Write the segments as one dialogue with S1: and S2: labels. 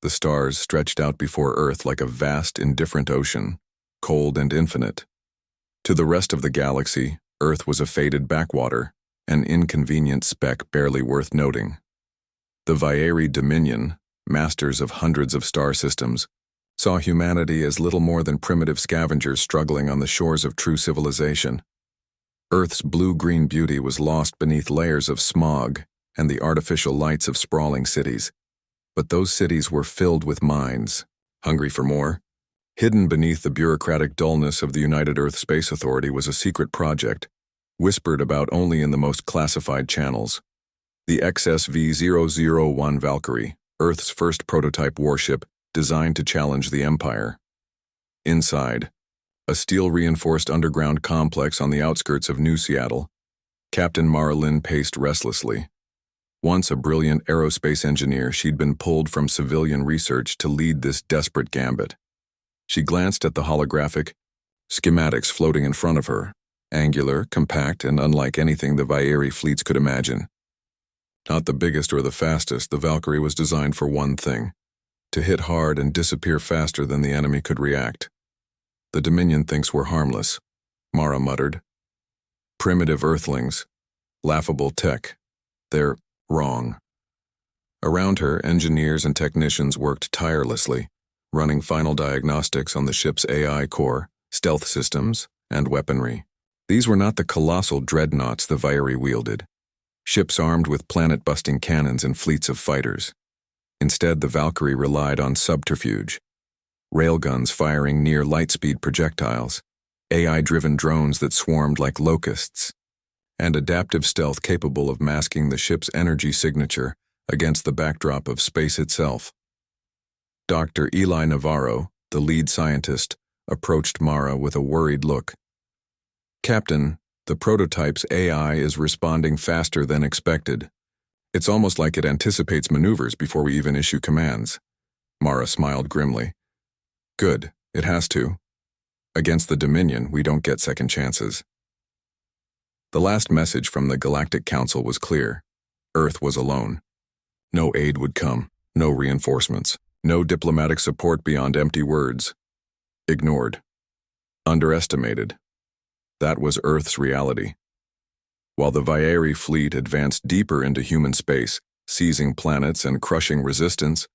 S1: The stars stretched out before Earth like a vast, indifferent ocean, cold and infinite. To the rest of the galaxy, Earth was a faded backwater, an inconvenient speck barely worth noting. The Vaeri Dominion, masters of hundreds of star systems, saw humanity as little more than primitive scavengers struggling on the shores of true civilization. Earth's blue-green beauty was lost beneath layers of smog and the artificial lights of sprawling cities. But those cities were filled with minds, hungry for more. Hidden beneath the bureaucratic dullness of the United Earth Space Authority was a secret project, whispered about only in the most classified channels. The XSV-001 Valkyrie, Earth's first prototype warship, designed to challenge the Empire. Inside, a steel-reinforced underground complex on the outskirts of New Seattle, Captain Mara Lynn paced restlessly. Once a brilliant aerospace engineer, she'd been pulled from civilian research to lead this desperate gambit. She glanced at the holographic schematics floating in front of her, angular, compact, and unlike anything the Vaeri fleets could imagine. Not the biggest or the fastest, the Valkyrie was designed for one thing: to hit hard and disappear faster than the enemy could react. The Dominion thinks we're harmless, Mara muttered. Primitive Earthlings, laughable tech. They're wrong. Around her, engineers and technicians worked tirelessly, running final diagnostics on the ship's AI core, stealth systems, and weaponry. These were not the colossal dreadnoughts the Vaeri wielded, ships armed with planet-busting cannons and fleets of fighters. Instead, the Valkyrie relied on subterfuge, railguns firing near light-speed projectiles, AI-driven drones that swarmed like locusts, and adaptive stealth capable of masking the ship's energy signature against the backdrop of space itself. Dr. Eli Navarro, the lead scientist, approached Mara with a worried look. "Captain, the prototype's AI is responding faster than expected. It's almost like it anticipates maneuvers before we even issue commands." Mara smiled grimly. "Good, it has to. Against the Dominion, we don't get second chances." The last message from the Galactic Council was clear. Earth was alone. No aid would come, no reinforcements, no diplomatic support beyond empty words. Ignored. Underestimated. That was Earth's reality. While the Vaeri fleet advanced deeper into human space, seizing planets and crushing resistance,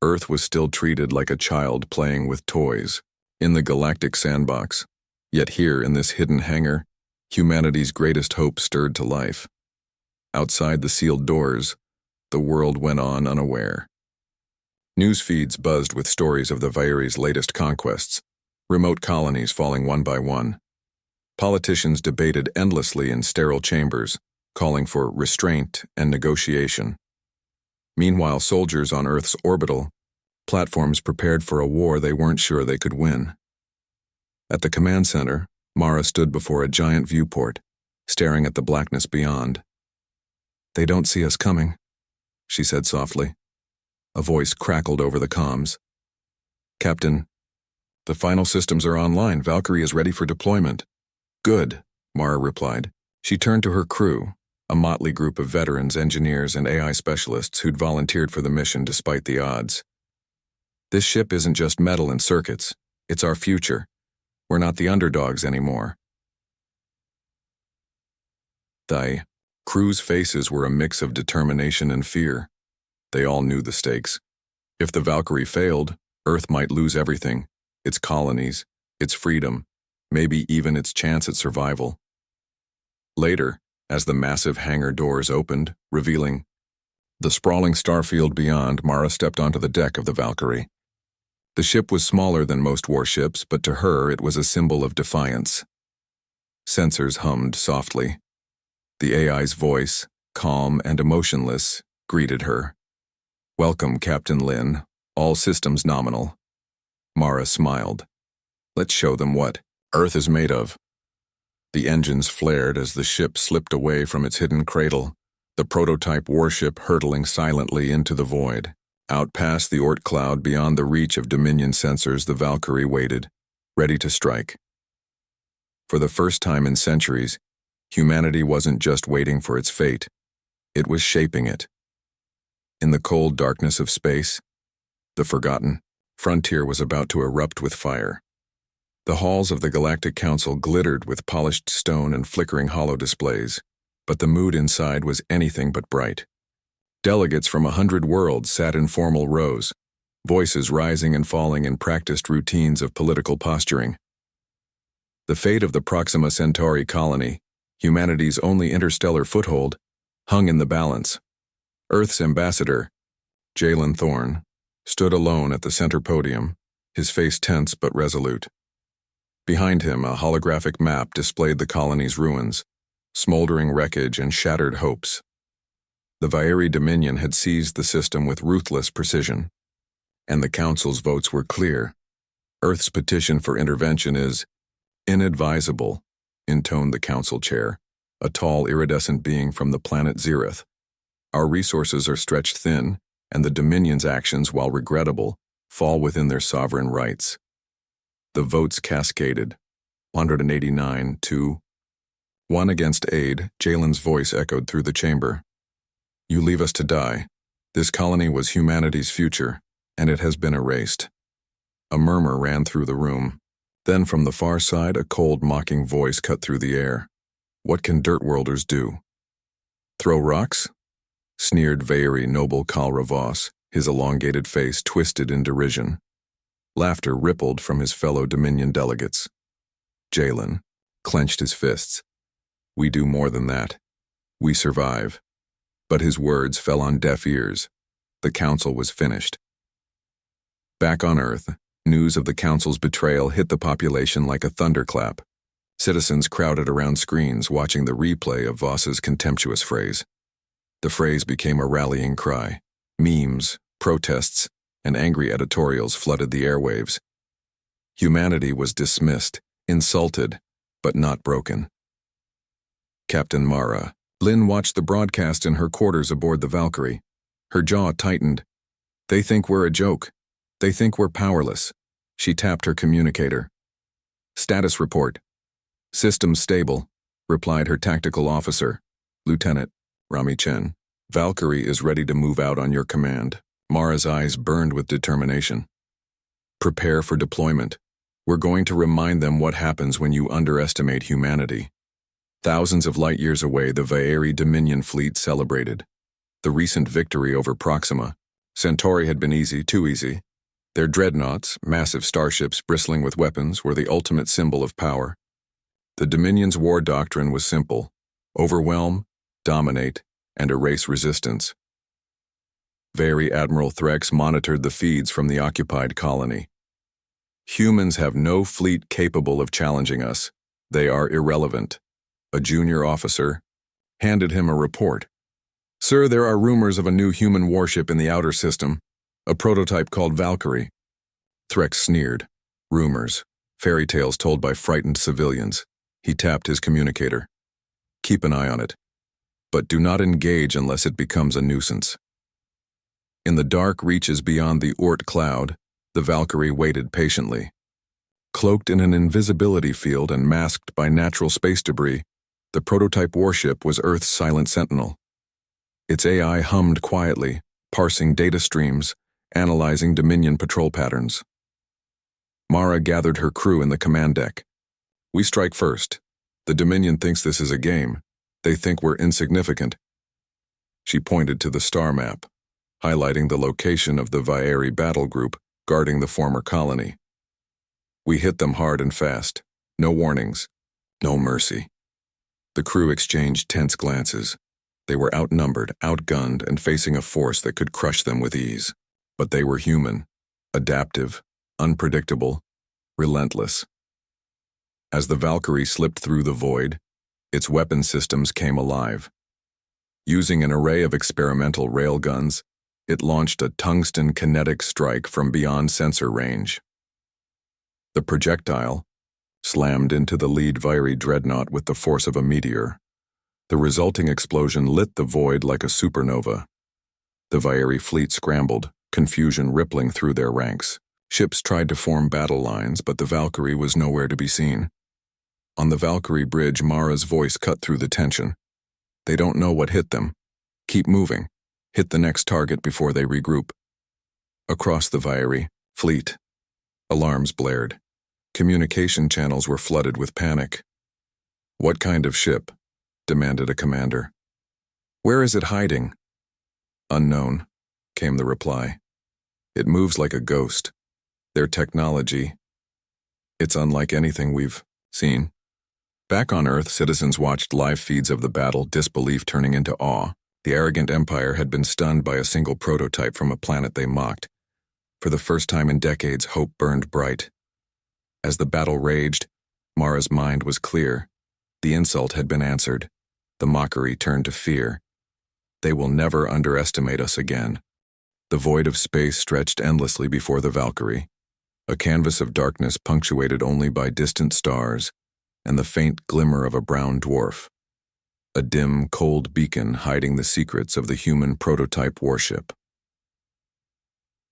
S1: Earth was still treated like a child playing with toys in the galactic sandbox. Yet here, in this hidden hangar, humanity's greatest hope stirred to life. Outside the sealed doors, the world went on unaware. News feeds buzzed with stories of the Vaeri's latest conquests, remote colonies falling one by one. Politicians debated endlessly in sterile chambers, calling for restraint and negotiation. Meanwhile, soldiers on Earth's orbital platforms prepared for a war they weren't sure they could win. At the command center, Mara stood before a giant viewport, staring at the blackness beyond. "They don't see us coming," she said softly. A voice crackled over the comms. "Captain, the final systems are online. Valkyrie is ready for deployment." "Good," Mara replied. She turned to her crew, a motley group of veterans, engineers, and AI specialists who'd volunteered for the mission despite the odds. "This ship isn't just metal and circuits. It's our future. We're not the underdogs anymore." The crew's faces were a mix of determination and fear. They all knew the stakes. If the Valkyrie failed, Earth might lose everything: its colonies, its freedom, maybe even its chance at survival. Later, as the massive hangar doors opened, revealing the sprawling starfield beyond, Mara stepped onto the deck of the Valkyrie. The ship was smaller than most warships, but to her it was a symbol of defiance. Sensors hummed softly. The AI's voice, calm and emotionless, greeted her. "Welcome, Captain Lynn. All systems nominal." Mara smiled. "Let's show them what Earth is made of." The engines flared as the ship slipped away from its hidden cradle, the prototype warship hurtling silently into the void. Out past the Oort cloud, beyond the reach of Dominion sensors, the Valkyrie waited, ready to strike. For the first time in centuries, humanity wasn't just waiting for its fate, it was shaping it. In the cold darkness of space, The forgotten frontier was about to erupt with fire. The halls of the Galactic Council glittered with polished stone and flickering holo displays, but the mood inside was anything but bright. Delegates from 100 worlds sat in formal rows, voices rising and falling in practiced routines of political posturing. The fate of the Proxima Centauri colony, humanity's only interstellar foothold, hung in the balance. Earth's ambassador, Jalen Thorne, stood alone at the center podium, his face tense but resolute. Behind him, a holographic map displayed the colony's ruins, smoldering wreckage and shattered hopes. The Vaeri Dominion had seized the system with ruthless precision, and the Council's votes were clear. Earth's petition for intervention is inadvisable, intoned the Council chair, a tall, iridescent being from the planet Zereth. Our resources are stretched thin, and the Dominion's actions, while regrettable, fall within their sovereign rights. The votes cascaded, 189 to 1 against aid. Jalen's voice echoed through the chamber. You leave us to die. This colony was humanity's future, and it has been erased. A murmur ran through the room. Then from the far side, a cold, mocking voice cut through the air. What can Dirtworlders do? Throw rocks? Sneered Vaeri noble Kalra Voss, his elongated face twisted in derision. Laughter rippled from his fellow Dominion delegates. Jalen clenched his fists. We do more than that. We survive. But his words fell on deaf ears. The Council was finished. Back on Earth, news of the Council's betrayal hit the population like a thunderclap. Citizens crowded around screens watching the replay of Voss's contemptuous phrase. The phrase became a rallying cry. Memes, protests, and angry editorials flooded the airwaves. Humanity was dismissed, insulted, but not broken. Captain Mara. Lynn watched the broadcast in her quarters aboard the Valkyrie. Her jaw tightened. They think we're a joke. They think we're powerless. She tapped her communicator. Status report. System stable, replied her tactical officer, Lieutenant Rami Chen. Valkyrie is ready to move out on your command. Mara's eyes burned with determination. Prepare for deployment. We're going to remind them what happens when you underestimate humanity. Thousands of light years away, the Vaeri Dominion fleet celebrated. The recent victory over Proxima. Centauri had been easy, too easy. Their dreadnoughts, massive starships bristling with weapons, were the ultimate symbol of power. The Dominion's war doctrine was simple: overwhelm, dominate, and erase resistance. Vaeri Admiral Threx monitored the feeds from the occupied colony. Humans have no fleet capable of challenging us. They are irrelevant. A junior officer handed him a report. Sir, there are rumors of a new human warship in the outer system, a prototype called Valkyrie. Threx sneered. Rumors, fairy tales told by frightened civilians. He tapped his communicator. Keep an eye on it, but do not engage unless it becomes a nuisance. In the dark reaches beyond the Oort cloud, the Valkyrie waited patiently. Cloaked in an invisibility field and masked by natural space debris, the prototype warship was Earth's silent sentinel. Its AI hummed quietly, parsing data streams, analyzing Dominion patrol patterns. Mara gathered her crew in the command deck. We strike first. The Dominion thinks this is a game. They think we're insignificant. She pointed to the star map, highlighting the location of the Vaeri battle group guarding the former colony. We hit them hard and fast. No warnings. No mercy. The crew exchanged tense glances. They were outnumbered, outgunned, and facing a force that could crush them with ease. But they were human, adaptive, unpredictable, relentless. As the Valkyrie slipped through the void, its weapon systems came alive. Using an array of experimental railguns, it launched a tungsten kinetic strike from beyond sensor range. The projectile slammed into the lead Vaeri dreadnought with the force of a meteor. The resulting explosion lit the void like a supernova. The Vaeri fleet scrambled, confusion rippling through their ranks. Ships tried to form battle lines, but the Valkyrie was nowhere to be seen. On the Valkyrie bridge, Mara's voice cut through the tension. They don't know what hit them. Keep moving. Hit the next target before they regroup. Across the Vairi fleet, alarms blared. Communication channels were flooded with panic. "What kind of ship?" demanded a commander. "Where is it hiding?" "Unknown," came the reply. "It moves like a ghost. Their technology, it's unlike anything we've seen." Back on Earth, citizens watched live feeds of the battle, disbelief turning into awe. The arrogant empire had been stunned by a single prototype from a planet they mocked. For the first time in decades, hope burned bright. As the battle raged, Mara's mind was clear. The insult had been answered. The mockery turned to fear. They will never underestimate us again. The void of space stretched endlessly before the Valkyrie, a canvas of darkness punctuated only by distant stars and the faint glimmer of a brown dwarf, a dim, cold beacon hiding the secrets of the human prototype warship.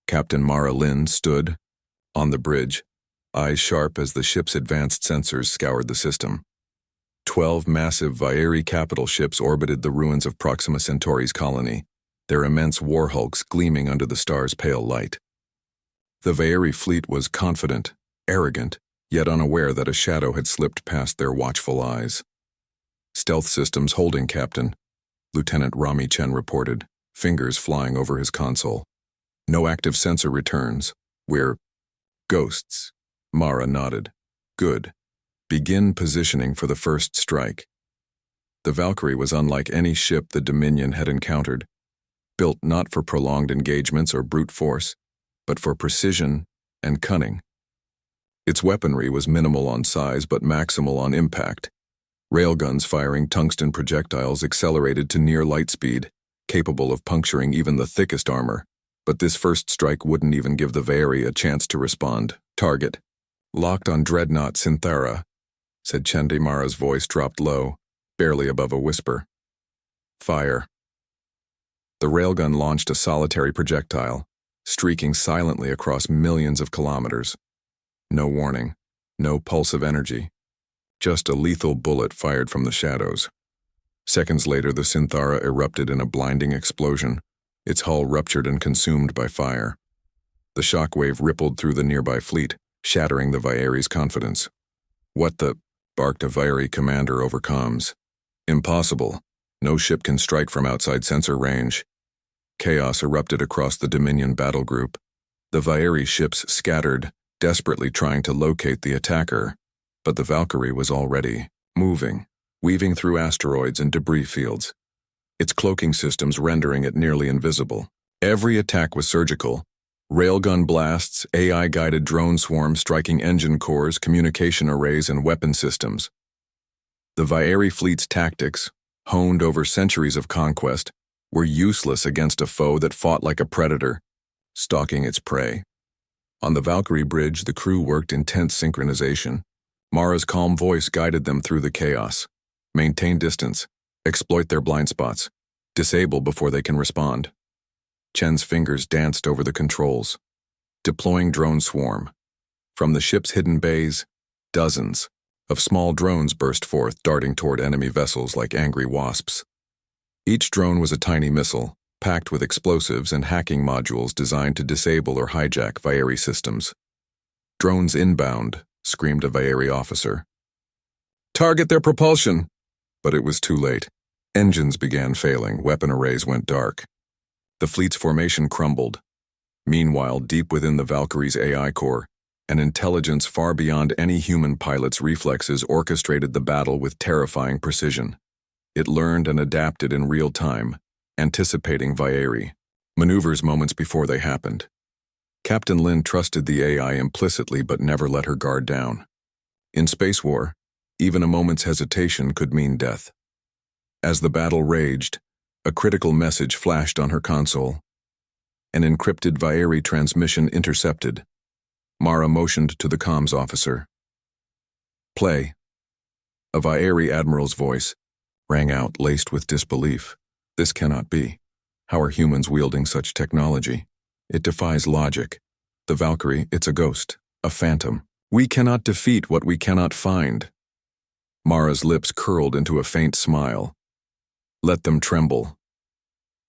S1: Captain Mara Lynn stood on the bridge, eyes sharp as the ship's advanced sensors scoured the system. 12 massive Vairi capital ships orbited the ruins of Proxima Centauri's colony, their immense war hulks gleaming under the star's pale light. The Vairi fleet was confident, arrogant, yet unaware that a shadow had slipped past their watchful eyes. "Stealth systems holding, Captain," Lieutenant Rami Chen reported, fingers flying over his console. "No active sensor returns. We're ghosts." Mara nodded. "Good. Begin positioning for the first strike." The Valkyrie was unlike any ship the Dominion had encountered, built not for prolonged engagements or brute force, but for precision and cunning. Its weaponry was minimal on size but maximal on impact. Railguns firing tungsten projectiles accelerated to near light speed, capable of puncturing even the thickest armor. But this first strike wouldn't even give the Vairi a chance to respond. "Target locked on Dreadnought Synthara," said Chendi. Mara's voice dropped low, barely above a whisper. "Fire." The railgun launched a solitary projectile, streaking silently across millions of kilometers. No warning, no pulse of energy, just a lethal bullet fired from the shadows. Seconds later, the Synthara erupted in a blinding explosion, its hull ruptured and consumed by fire. The shockwave rippled through the nearby fleet, shattering the Vairi's confidence. "What the?" barked a Vairi commander over comms. "Impossible. No ship can strike from outside sensor range." Chaos erupted across the Dominion battle group. The Vairi ships scattered, desperately trying to locate the attacker, but the Valkyrie was already moving, weaving through asteroids and debris fields, its cloaking systems rendering it nearly invisible. Every attack was surgical. Railgun blasts, AI-guided drone swarms striking engine cores, communication arrays, and weapon systems. The Vairi fleet's tactics, honed over centuries of conquest, were useless against a foe that fought like a predator, stalking its prey. On the Valkyrie bridge, the crew worked in tense synchronization. Mara's calm voice guided them through the chaos. Maintain distance, exploit their blind spots, disable before they can respond. Chen's fingers danced over the controls. Deploying drone swarm. From the ship's hidden bays, dozens of small drones burst forth, darting toward enemy vessels like angry wasps. Each drone was a tiny missile, packed with explosives and hacking modules designed to disable or hijack Vairi systems. "Drones inbound," screamed a Vairi officer. "Target their propulsion!" But it was too late. Engines began failing, weapon arrays went dark. The fleet's formation crumbled. Meanwhile, deep within the Valkyrie's AI core, an intelligence far beyond any human pilot's reflexes orchestrated the battle with terrifying precision. It learned and adapted in real time, anticipating Vairi maneuvers moments before they happened. Captain Lin trusted the AI implicitly but never let her guard down. In space war, even a moment's hesitation could mean death. As the battle raged, a critical message flashed on her console. An encrypted Vairi transmission intercepted. Mara motioned to the comms officer. "Play." A Vairi admiral's voice rang out, laced with disbelief. "This cannot be. How are humans wielding such technology? It defies logic. The Valkyrie, it's a ghost, a phantom. We cannot defeat what we cannot find." Mara's lips curled into a faint smile. "Let them tremble."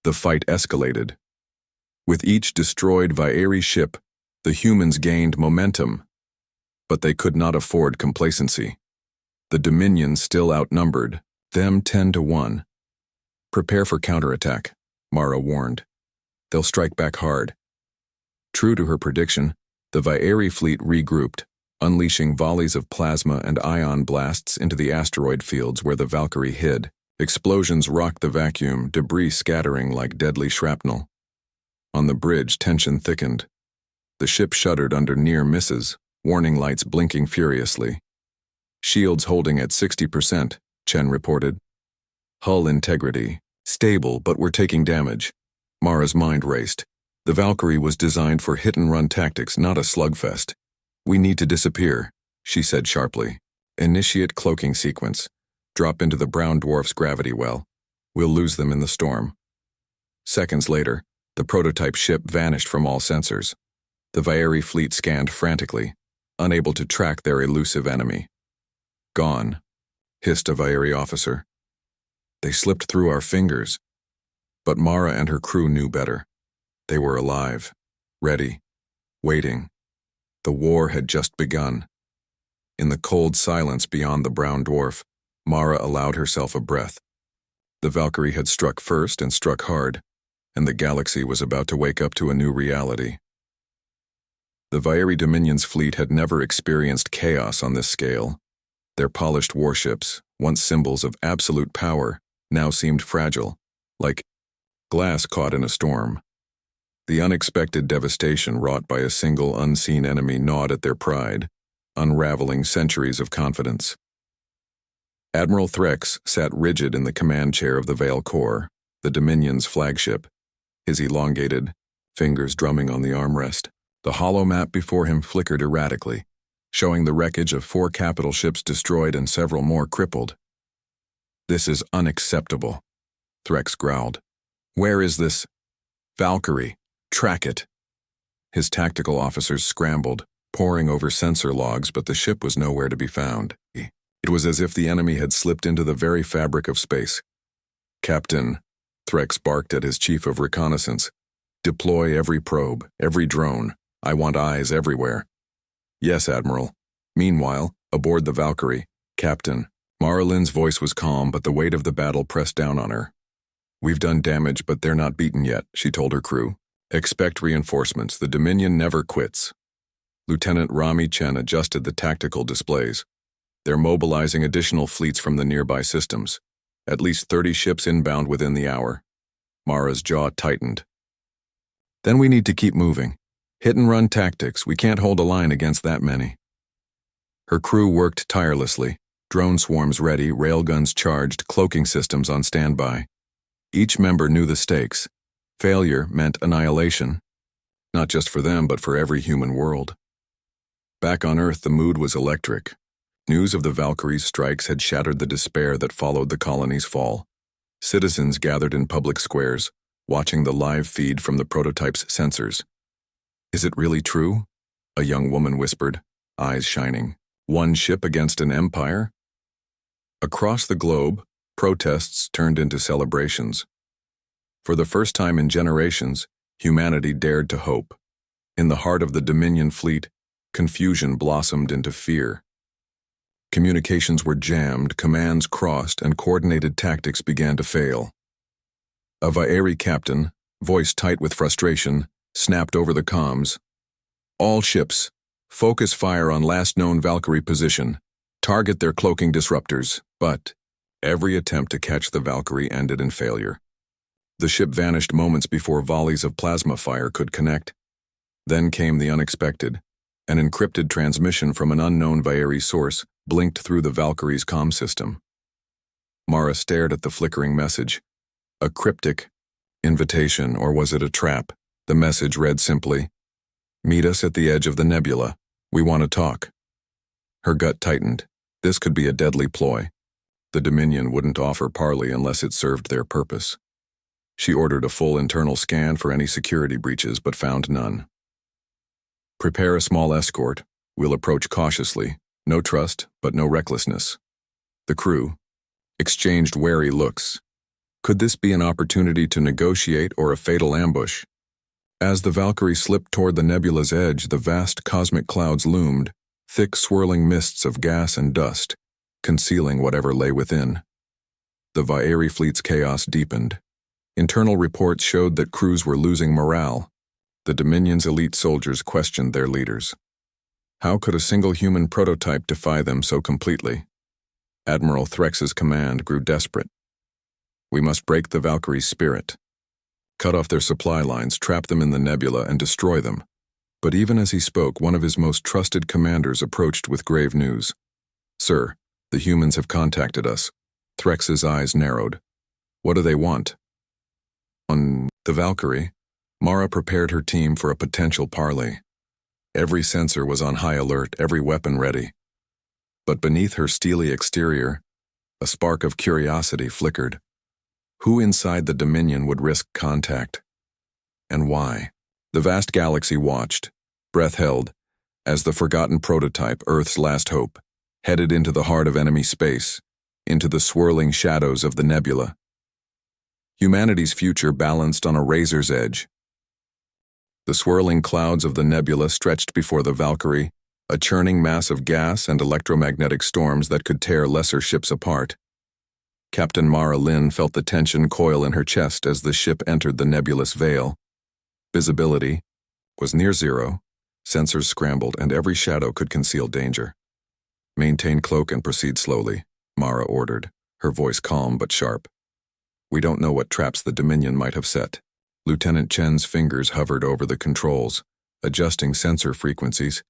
S1: The fight escalated. With each destroyed Vaeri ship, the humans gained momentum. But they could not afford complacency. The Dominion still outnumbered, them 10-1. Prepare for counterattack, Mara warned. They'll strike back hard. True to her prediction, the Vaeri fleet regrouped, unleashing volleys of plasma and ion blasts into the asteroid fields where the Valkyrie hid. Explosions rocked the vacuum, debris scattering like deadly shrapnel. On the bridge, tension thickened. The ship shuddered under near misses, warning lights blinking furiously. Shields holding at 60%, Chen reported. Hull integrity. Stable, but we're taking damage. Mara's mind raced. The Valkyrie was designed for hit-and-run tactics, not a slugfest. We need to disappear, she said sharply. Initiate cloaking sequence. Drop into the brown dwarf's gravity well. We'll lose them in the storm. Seconds later, the prototype ship vanished from all sensors. The Vaeri fleet scanned frantically, unable to track their elusive enemy. Gone, hissed a Vaeri officer. They slipped through our fingers. But Mara and her crew knew better. They were alive, ready, waiting. The war had just begun. In the cold silence beyond the brown dwarf, Mara allowed herself a breath. The Valkyrie had struck first and struck hard, and the galaxy was about to wake up to a new reality. The Vaeri Dominion's fleet had never experienced chaos on this scale. Their polished warships, once symbols of absolute power, now seemed fragile, like glass caught in a storm. The unexpected devastation wrought by a single unseen enemy gnawed at their pride, unraveling centuries of confidence. Admiral Threx sat rigid in the command chair of the Vale Corps, the Dominion's flagship, his elongated fingers drumming on the armrest. The hollow map before him flickered erratically, showing the wreckage of 4 capital ships destroyed and several more crippled. This is unacceptable, Threx growled. Where is this Valkyrie? Track it. His tactical officers scrambled, poring over sensor logs, but the ship was nowhere to be found. It was as if the enemy had slipped into the very fabric of space. Captain, Threx barked at his chief of reconnaissance. Deploy every probe, every drone. I want eyes everywhere. Yes, Admiral. Meanwhile, aboard the Valkyrie, Captain. Marilynn's voice was calm, but the weight of the battle pressed down on her. We've done damage, but they're not beaten yet, she told her crew. Expect reinforcements. The Dominion never quits. Lieutenant Rami Chen adjusted the tactical displays. They're mobilizing additional fleets from the nearby systems. At least 30 ships inbound within the hour. Mara's jaw tightened. Then we need to keep moving. Hit-and-run tactics. We can't hold a line against that many. Her crew worked tirelessly. Drone swarms ready, railguns charged, cloaking systems on standby. Each member knew the stakes. Failure meant annihilation. Not just for them, but for every human world. Back on Earth, the mood was electric. News of the Valkyrie's strikes had shattered the despair that followed the colony's fall. Citizens gathered in public squares, watching the live feed from the prototype's sensors. Is it really true? A young woman whispered, eyes shining. One ship against an empire? Across the globe, protests turned into celebrations. For the first time in generations, humanity dared to hope. In the heart of the Dominion fleet, confusion blossomed into fear. Communications were jammed, commands crossed, and coordinated tactics began to fail. A Vaeri captain, voice tight with frustration, snapped over the comms. All ships, focus fire on last known Valkyrie position. Target their cloaking disruptors, but every attempt to catch the Valkyrie ended in failure. The ship vanished moments before volleys of plasma fire could connect. Then came the unexpected. An encrypted transmission from an unknown Vaeri source blinked through the Valkyrie's comm system. Mara stared at the flickering message. A cryptic invitation, or was it a trap? The message read simply, "Meet us at the edge of the nebula. We want to talk." Her gut tightened. This could be a deadly ploy. The Dominion wouldn't offer parley unless it served their purpose. She ordered a full internal scan for any security breaches, but found none. Prepare a small escort. We'll approach cautiously. No trust, but no recklessness. The crew exchanged wary looks. Could this be an opportunity to negotiate or a fatal ambush? As the Valkyrie slipped toward the nebula's edge, the vast cosmic clouds loomed, thick swirling mists of gas and dust, concealing whatever lay within. The Vaeri fleet's chaos deepened. Internal reports showed that crews were losing morale. The Dominion's elite soldiers questioned their leaders. How could a single human prototype defy them so completely? Admiral Threx's command grew desperate. We must break the Valkyrie's spirit. Cut off their supply lines, trap them in the nebula, and destroy them. But even as he spoke, one of his most trusted commanders approached with grave news. Sir, the humans have contacted us. Threx's eyes narrowed. What do they want? On the Valkyrie, Mara prepared her team for a potential parley. Every sensor was on high alert, every weapon ready. But beneath her steely exterior, a spark of curiosity flickered. Who inside the Dominion would risk contact? And why? The vast galaxy watched, breath held, as the forgotten prototype, Earth's last hope, headed into the heart of enemy space, into the swirling shadows of the nebula. Humanity's future balanced on a razor's edge. The swirling clouds of the nebula stretched before the Valkyrie, a churning mass of gas and electromagnetic storms that could tear lesser ships apart. Captain Mara Lynn felt the tension coil in her chest as the ship entered the nebulous veil. Visibility was near zero, sensors scrambled, and every shadow could conceal danger. Maintain cloak and proceed slowly, Mara ordered, her voice calm but sharp. We don't know what traps the Dominion might have set. Lieutenant Chen's fingers hovered over the controls, adjusting sensor frequencies,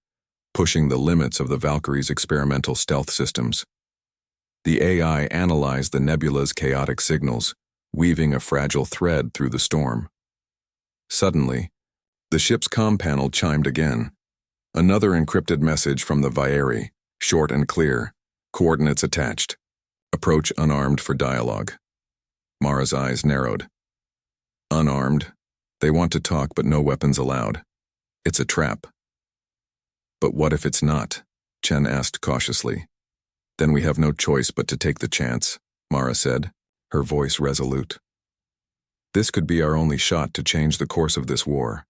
S1: pushing the limits of the Valkyrie's experimental stealth systems. The AI analyzed the nebula's chaotic signals, weaving a fragile thread through the storm. Suddenly, the ship's comm panel chimed again. Another encrypted message from the Vaeri, short and clear, coordinates attached. Approach unarmed for dialogue. Mara's eyes narrowed. Unarmed. They want to talk, but no weapons allowed. It's a trap. But what if it's not? Chen asked cautiously. Then we have no choice but to take the chance, Mara said, her voice resolute. This could be our only shot to change the course of this war.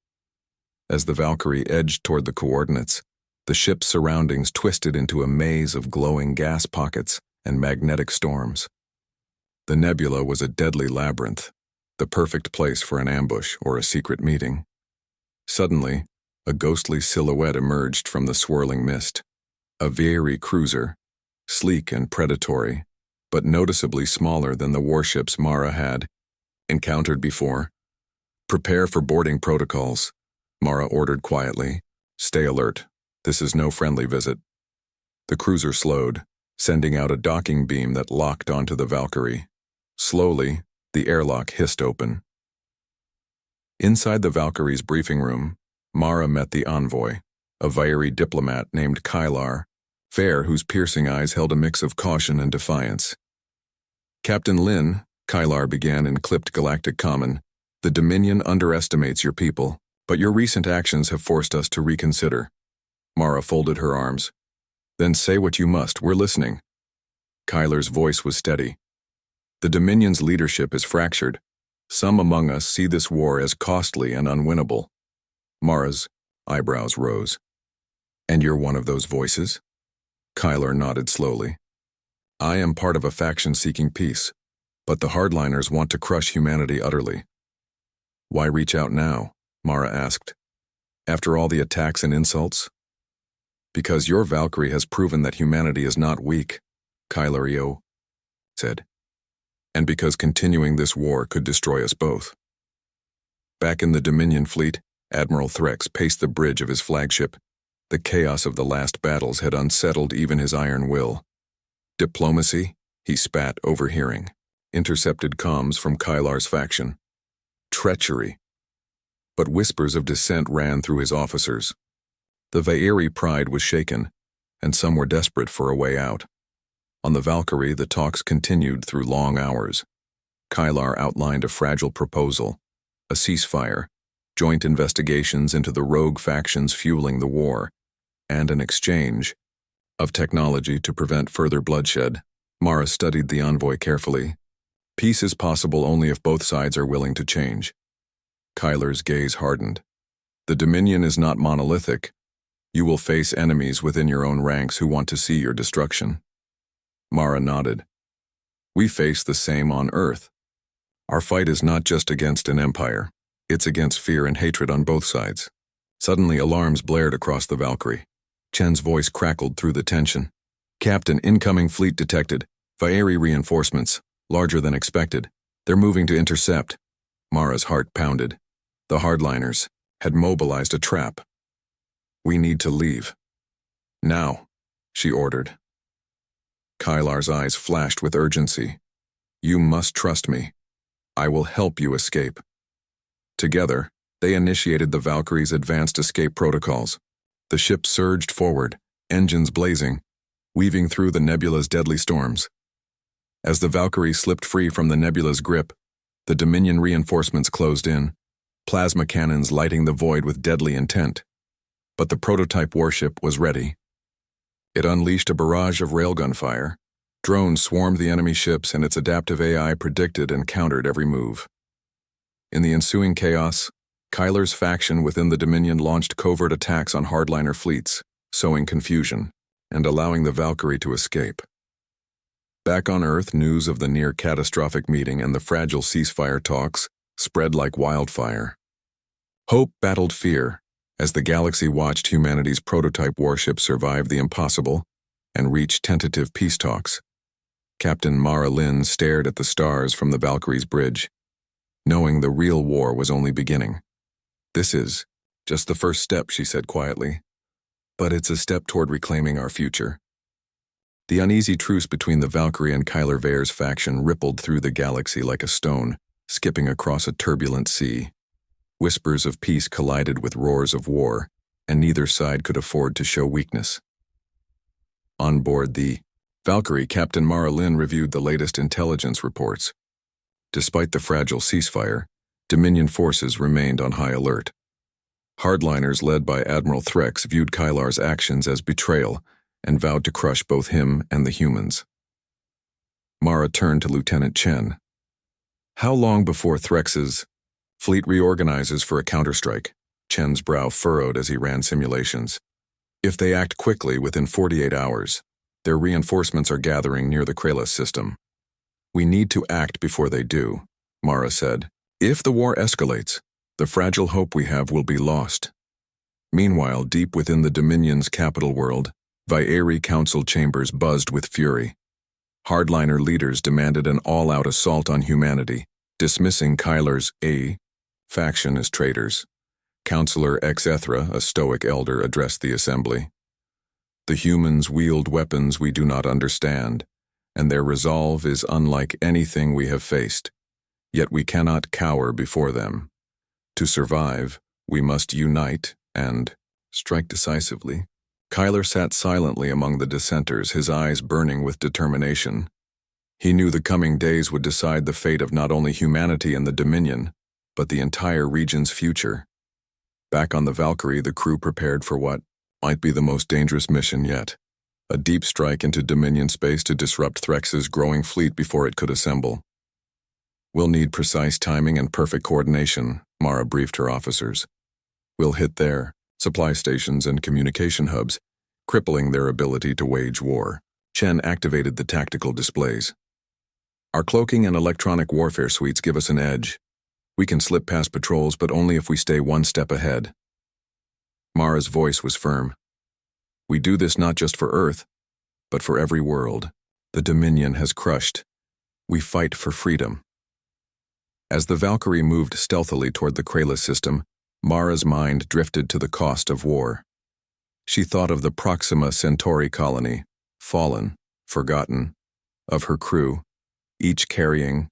S1: As the Valkyrie edged toward the coordinates, the ship's surroundings twisted into a maze of glowing gas pockets and magnetic storms. The nebula was a deadly labyrinth, the perfect place for an ambush or a secret meeting. Suddenly, a ghostly silhouette emerged from the swirling mist. A Vaeri cruiser, sleek and predatory, but noticeably smaller than the warships Mara had encountered before. Prepare for boarding protocols, Mara ordered quietly. Stay alert. This is no friendly visit. The cruiser slowed, sending out a docking beam that locked onto the Valkyrie. Slowly, the airlock hissed open. Inside the Valkyrie's briefing room, Mara met the envoy, a Vaeri diplomat named Kylar, fair, whose piercing eyes held a mix of caution and defiance. Captain Lin, Kylar began in clipped Galactic common, the Dominion underestimates your people, but your recent actions have forced us to reconsider. Mara folded her arms. Then say what you must, we're listening. Kylar's voice was steady. The Dominion's leadership is fractured. Some among us see this war as costly and unwinnable. Mara's eyebrows rose. And you're one of those voices? Kylar nodded slowly. I am part of a faction seeking peace, but the hardliners want to crush humanity utterly. Why reach out now? Mara asked. After all the attacks and insults? Because your Valkyrie has proven that humanity is not weak, Kylar said. And because continuing this war could destroy us both. Back in the Dominion fleet, Admiral Threx paced the bridge of his flagship. The chaos of the last battles had unsettled even his iron will. Diplomacy, he spat, overhearing. Intercepted comms from Kylar's faction. Treachery. But whispers of dissent ran through his officers. The Vaeri pride was shaken, and some were desperate for a way out. On the Valkyrie, the talks continued through long hours. Kylar outlined a fragile proposal, a ceasefire, joint investigations into the rogue factions fueling the war, and an exchange of technology to prevent further bloodshed. Mara studied the envoy carefully. Peace is possible only if both sides are willing to change. Kylar's gaze hardened. The Dominion is not monolithic. You will face enemies within your own ranks who want to see your destruction. Mara nodded. We face the same on Earth. Our fight is not just against an empire. It's against fear and hatred on both sides. Suddenly alarms blared across the Valkyrie. Chen's voice crackled through the tension. Captain, incoming fleet detected. Vaeri reinforcements, larger than expected. They're moving to intercept. Mara's heart pounded. The hardliners had mobilized a trap. We need to leave. Now, she ordered. Kylar's eyes flashed with urgency. You must trust me. I will help you escape. Together, they initiated the Valkyrie's advanced escape protocols. The ship surged forward, engines blazing, weaving through the nebula's deadly storms. As the Valkyrie slipped free from the nebula's grip, the Dominion reinforcements closed in, plasma cannons lighting the void with deadly intent. But the prototype warship was ready. It unleashed a barrage of railgun fire. Drones swarmed the enemy ships, and its adaptive AI predicted and countered every move. In the ensuing chaos, Kylar's faction within the Dominion launched covert attacks on hardliner fleets, sowing confusion and allowing the Valkyrie to escape. Back on Earth, news of the near-catastrophic meeting and the fragile ceasefire talks spread like wildfire. Hope battled fear as the galaxy watched humanity's prototype warship survive the impossible and reach tentative peace talks. Captain Mara Lin stared at the stars from the Valkyrie's bridge, knowing the real war was only beginning. This is just the first step, she said quietly, but it's a step toward reclaiming our future. The uneasy truce between the Valkyrie and Kylar Vaer's faction rippled through the galaxy like a stone, skipping across a turbulent sea. Whispers of peace collided with roars of war, and neither side could afford to show weakness. On board the Valkyrie, Captain Mara Lin reviewed the latest intelligence reports. Despite the fragile ceasefire, Dominion forces remained on high alert. Hardliners led by Admiral Threx viewed Kylar's actions as betrayal and vowed to crush both him and the humans. Mara turned to Lieutenant Chen. How long before Threx's fleet reorganizes for a counterstrike? Chen's brow furrowed as he ran simulations. If they act quickly within 48 hours, their reinforcements are gathering near the Kralis system. We need to act before they do, Mara said. If the war escalates, the fragile hope we have will be lost. Meanwhile, deep within the Dominion's capital world, Vaeri council chambers buzzed with fury. Hardliner leaders demanded an all-out assault on humanity, dismissing Kylar's faction as traitors. Councillor Exethra, a stoic elder, addressed the assembly. The humans wield weapons we do not understand, and their resolve is unlike anything we have faced. Yet we cannot cower before them. To survive, we must unite and strike decisively. Kylar sat silently among the dissenters, his eyes burning with determination. He knew the coming days would decide the fate of not only humanity and the Dominion, but the entire region's future. Back on the Valkyrie, the crew prepared for what might be the most dangerous mission yet. A deep strike into Dominion space to disrupt Threx's growing fleet before it could assemble. We'll need precise timing and perfect coordination, Mara briefed her officers. We'll hit their supply stations and communication hubs, crippling their ability to wage war. Chen activated the tactical displays. Our cloaking and electronic warfare suites give us an edge. We can slip past patrols, but only if we stay one step ahead. Mara's voice was firm. We do this not just for Earth, but for every world the Dominion has crushed. We fight for freedom. As the Valkyrie moved stealthily toward the Kralis system, Mara's mind drifted to the cost of war. She thought of the Proxima Centauri colony, fallen, forgotten, of her crew, each carrying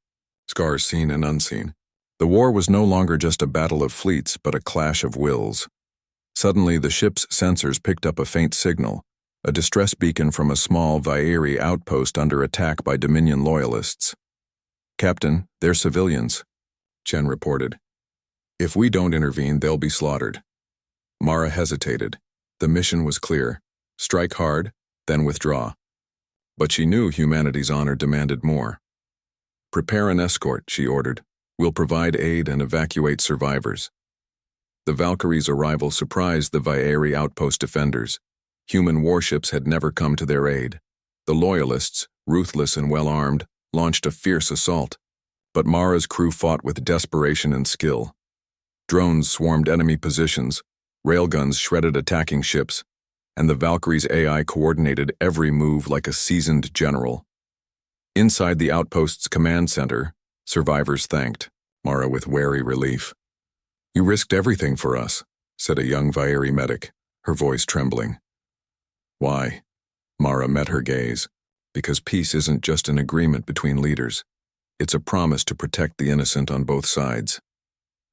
S1: scars seen and unseen. The war was no longer just a battle of fleets, but a clash of wills. Suddenly, the ship's sensors picked up a faint signal, a distress beacon from a small Vaeri outpost under attack by Dominion loyalists. Captain, they're civilians, Chen reported. If we don't intervene, they'll be slaughtered. Mara hesitated. The mission was clear. Strike hard, then withdraw. But she knew humanity's honor demanded more. Prepare an escort, she ordered. We'll provide aid and evacuate survivors. The Valkyrie's arrival surprised the Vaeri outpost defenders. Human warships had never come to their aid. The Loyalists, ruthless and well-armed, launched a fierce assault. But Mara's crew fought with desperation and skill. Drones swarmed enemy positions, railguns shredded attacking ships, and the Valkyrie's AI coordinated every move like a seasoned general. Inside the outpost's command center, survivors thanked Mara with wary relief. "You risked everything for us," said a young Vaeri medic, her voice trembling. "Why?" Mara met her gaze. "Because peace isn't just an agreement between leaders. It's a promise to protect the innocent on both sides."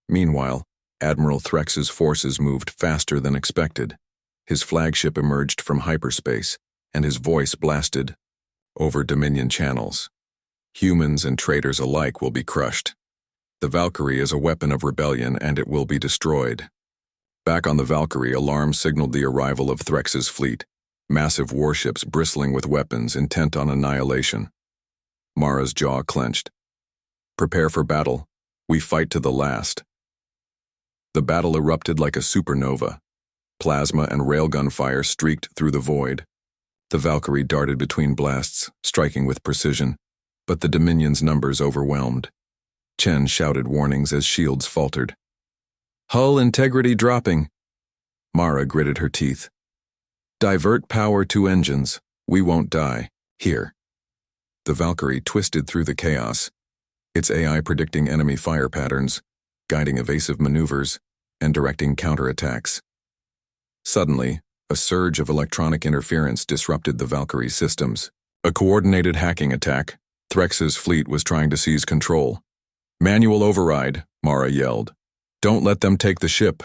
S1: Meanwhile, Admiral Threx's forces moved faster than expected. His flagship emerged from hyperspace, and his voice blasted over Dominion channels. "Humans and traitors alike will be crushed. The Valkyrie is a weapon of rebellion, and it will be destroyed." Back on the Valkyrie, alarm signaled the arrival of Threx's fleet, massive warships bristling with weapons intent on annihilation. Mara's jaw clenched. "Prepare for battle. We fight to the last." The battle erupted like a supernova. Plasma and railgun fire streaked through the void. The Valkyrie darted between blasts, striking with precision, but the Dominion's numbers overwhelmed. Chen shouted warnings as shields faltered. "Hull integrity dropping." Mara gritted her teeth. "Divert power to engines. We won't die. Here." The Valkyrie twisted through the chaos, its AI predicting enemy fire patterns, guiding evasive maneuvers, and directing counterattacks. Suddenly, a surge of electronic interference disrupted the Valkyrie's systems. A coordinated hacking attack. Threx's fleet was trying to seize control. "Manual override," Mara yelled. "Don't let them take the ship."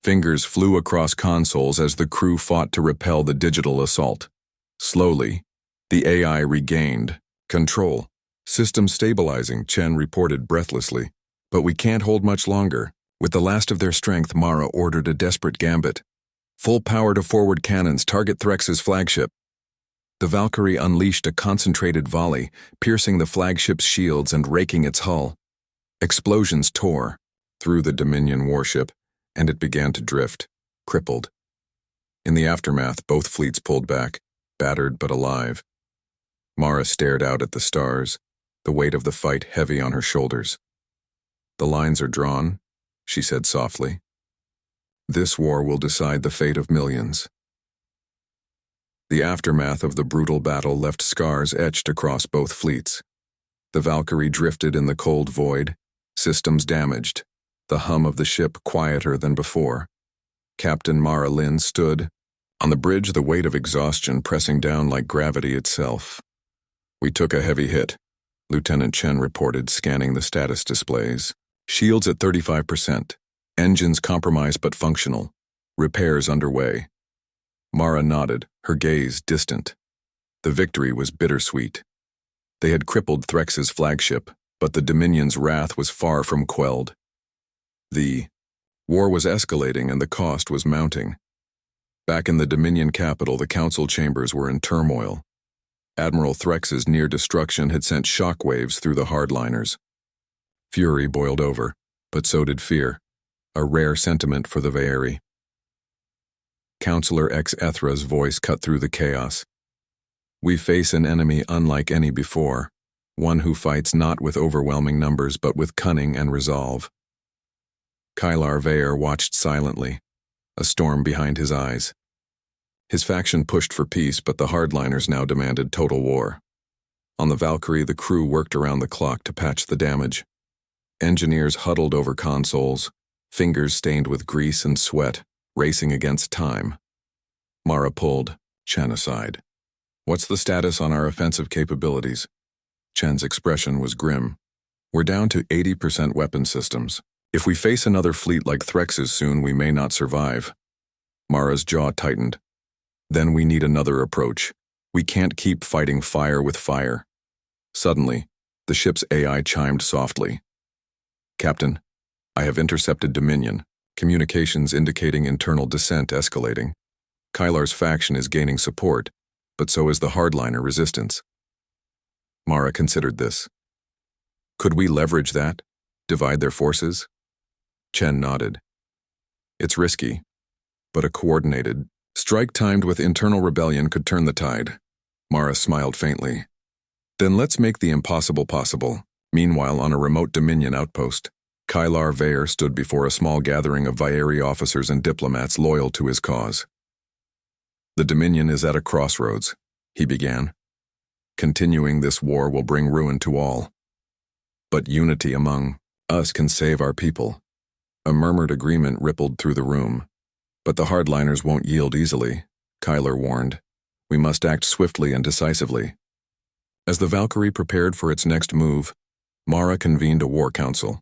S1: Fingers flew across consoles as the crew fought to repel the digital assault. Slowly, the AI regained control. "System stabilizing," Chen reported breathlessly. "But we can't hold much longer." With the last of their strength, Mara ordered a desperate gambit. "Full power to forward cannons, target Threx's flagship." The Valkyrie unleashed a concentrated volley, piercing the flagship's shields and raking its hull. Explosions tore through the Dominion warship, and it began to drift, crippled. In the aftermath, both fleets pulled back, battered but alive. Mara stared out at the stars, the weight of the fight heavy on her shoulders. "The lines are drawn," she said softly. "This war will decide the fate of millions." The aftermath of the brutal battle left scars etched across both fleets. The Valkyrie drifted in the cold void, systems damaged, the hum of the ship quieter than before. Captain Mara Lin stood on the bridge, the weight of exhaustion pressing down like gravity itself. "We took a heavy hit," Lieutenant Chen reported, scanning the status displays. "Shields at 35%. Engines compromised but functional. Repairs underway." Mara nodded, her gaze distant. The victory was bittersweet. They had crippled Threx's flagship, but the Dominion's wrath was far from quelled. The war was escalating and the cost was mounting. Back in the Dominion capital, the council chambers were in turmoil. Admiral Threx's near destruction had sent shockwaves through the hardliners. Fury boiled over, but so did fear, a rare sentiment for the Vaeri. Counselor X Ethra's voice cut through the chaos. "We face an enemy unlike any before, one who fights not with overwhelming numbers but with cunning and resolve." Kylar Vaer watched silently, a storm behind his eyes. His faction pushed for peace, but the hardliners now demanded total war. On the Valkyrie, the crew worked around the clock to patch the damage. Engineers huddled over consoles, fingers stained with grease and sweat, racing against time. Mara pulled Chen aside. "What's the status on our offensive capabilities?" Chen's expression was grim. "We're down to 80% weapon systems. If we face another fleet like Threx's soon, we may not survive." Mara's jaw tightened. "Then we need another approach. We can't keep fighting fire with fire." Suddenly, the ship's AI chimed softly. "Captain, I have intercepted Dominion, communications indicating internal dissent escalating. Kylar's faction is gaining support, but so is the hardliner resistance." Mara considered this. "Could we leverage that? Divide their forces?" Chen nodded. It's risky, but a coordinated strike timed with internal rebellion could turn the tide. Mara smiled faintly. Then let's make the impossible possible. Meanwhile, on a remote Dominion outpost, Kylar Vaer stood before a small gathering of Vaeri officers and diplomats loyal to his cause. The Dominion is at a crossroads, he began. Continuing this war will bring ruin to all. But unity among us can save our people. A murmured agreement rippled through the room. But the hardliners won't yield easily, Kylar warned. We must act swiftly and decisively. As the Valkyrie prepared for its next move, Mara convened a war council.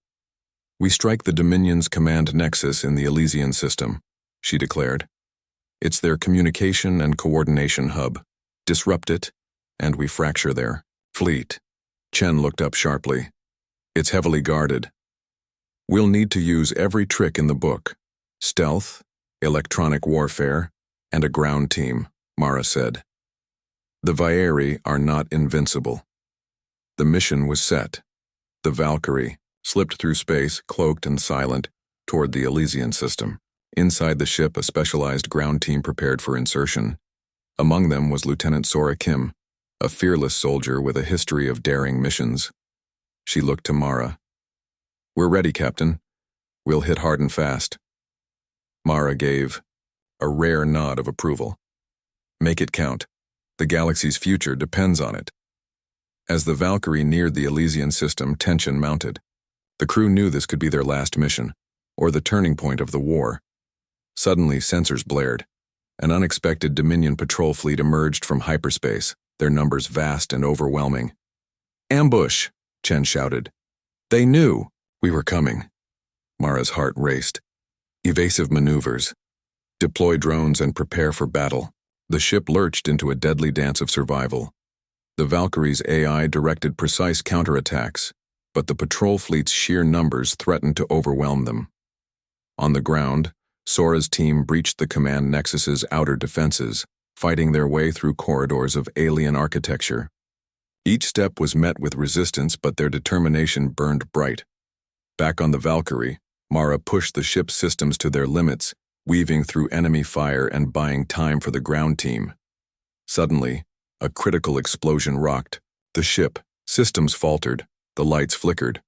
S1: We strike the Dominion's command nexus in the Elysian system, she declared. It's their communication and coordination hub. Disrupt it, and we fracture their fleet. Chen looked up sharply. It's heavily guarded. We'll need to use every trick in the book. Stealth, electronic warfare, and a ground team, Mara said. The Vaeri are not invincible. The mission was set. The Valkyrie slipped through space, cloaked and silent, toward the Elysian system. Inside the ship, a specialized ground team prepared for insertion. Among them was Lieutenant Sora Kim, a fearless soldier with a history of daring missions. She looked to Mara. We're ready, Captain. We'll hit hard and fast. Mara gave a rare nod of approval. Make it count. The galaxy's future depends on it. As the Valkyrie neared the Elysian system, tension mounted. The crew knew this could be their last mission, or the turning point of the war. Suddenly, sensors blared. An unexpected Dominion patrol fleet emerged from hyperspace, their numbers vast and overwhelming. Ambush! Chen shouted. They knew we were coming. Mara's heart raced. Evasive maneuvers. Deploy drones and prepare for battle. The ship lurched into a deadly dance of survival. The Valkyrie's AI directed precise counterattacks, but the patrol fleet's sheer numbers threatened to overwhelm them. On the ground, Sora's team breached the command nexus's outer defenses, fighting their way through corridors of alien architecture. Each step was met with resistance, but their determination burned bright. Back on the Valkyrie, Mara pushed the ship's systems to their limits, weaving through enemy fire and buying time for the ground team. Suddenly, a critical explosion rocked. The ship, systems faltered, the lights flickered.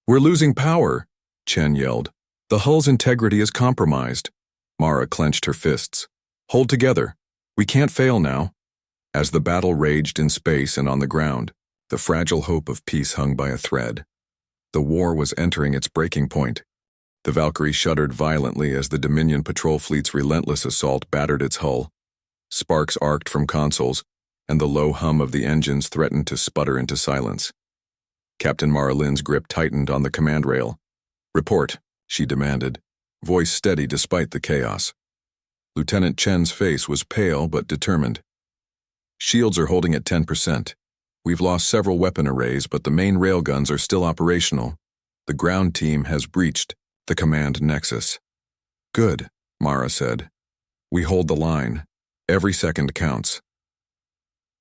S1: We're losing power, Chen yelled. The hull's integrity is compromised. Mara clenched her fists. Hold together. We can't fail now. As the battle raged in space and on the ground, the fragile hope of peace hung by a thread. The war was entering its breaking point. The Valkyrie shuddered violently as the Dominion patrol fleet's relentless assault battered its hull. Sparks arced from consoles, and the low hum of the engines threatened to sputter into silence. Captain Mara Lin's grip tightened on the command rail. Report, she demanded, voice steady despite the chaos. Lieutenant Chen's face was pale but determined. Shields are holding at 10%. We've lost several weapon arrays, but the main railguns are still operational. The ground team has breached the command nexus. Good, Mara said. We hold the line. Every second counts.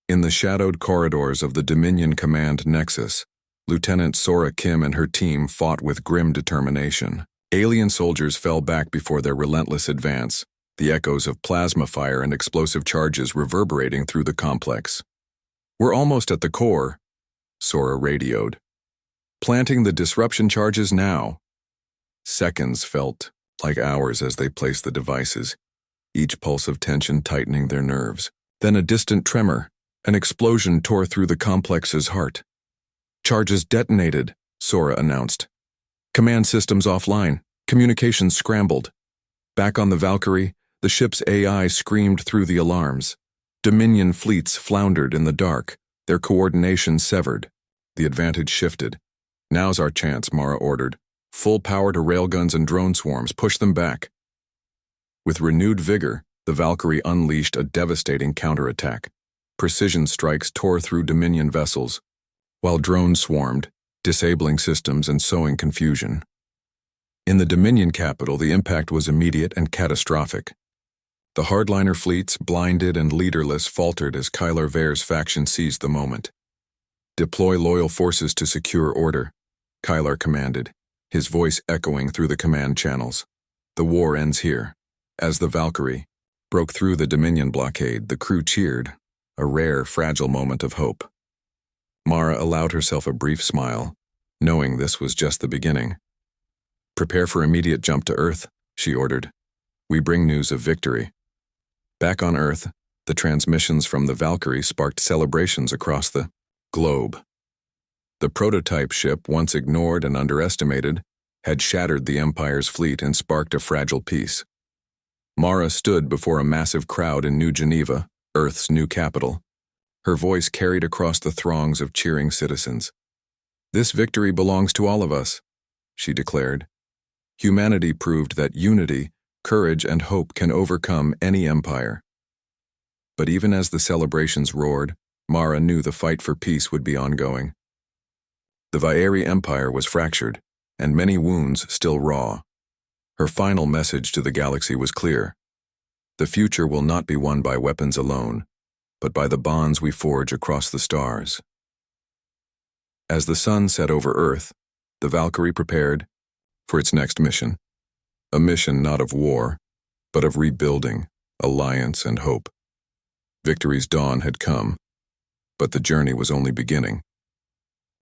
S1: In the shadowed corridors of the Dominion command nexus, Lieutenant Sora Kim and her team fought with grim determination. Alien soldiers fell back before their relentless advance, the echoes of plasma fire and explosive charges reverberating through the complex. We're almost at the core, Sora radioed. Planting the disruption charges now. Seconds felt like hours as they placed the devices, each pulse of tension tightening their nerves. Then a distant tremor, an explosion tore through the complex's heart. Charges detonated, Sora announced. Command systems offline, communications scrambled. Back on the Valkyrie, the ship's AI screamed through the alarms. Dominion fleets floundered in the dark, their coordination severed. The advantage shifted. Now's our chance, Mara ordered. Full power to railguns and drone swarms, push them back. With renewed vigor, the Valkyrie unleashed a devastating counterattack. Precision strikes tore through Dominion vessels, while drones swarmed, disabling systems and sowing confusion. In the Dominion capital, the impact was immediate and catastrophic. The hardliner fleets, blinded and leaderless, faltered as Kylar Vaer's faction seized the moment. Deploy loyal forces to secure order, Kylar commanded, his voice echoing through the command channels. The war ends here. As the Valkyrie broke through the Dominion blockade, the crew cheered, a rare, fragile moment of hope. Mara allowed herself a brief smile, knowing this was just the beginning. "Prepare for immediate jump to Earth," she ordered. "We bring news of victory." Back on Earth, the transmissions from the Valkyrie sparked celebrations across the globe. The prototype ship, once ignored and underestimated, had shattered the Empire's fleet and sparked a fragile peace. Mara stood before a massive crowd in New Geneva, Earth's new capital. Her voice carried across the throngs of cheering citizens. "This victory belongs to all of us," she declared. Humanity proved that unity, courage, and hope can overcome any empire. But even as the celebrations roared, Mara knew the fight for peace would be ongoing. The Vaeri Empire was fractured, and many wounds still raw. Her final message to the galaxy was clear. The future will not be won by weapons alone, but by the bonds we forge across the stars. As the sun set over Earth, the Valkyrie prepared for its next mission. A mission not of war, but of rebuilding, alliance, and hope. Victory's dawn had come, but the journey was only beginning.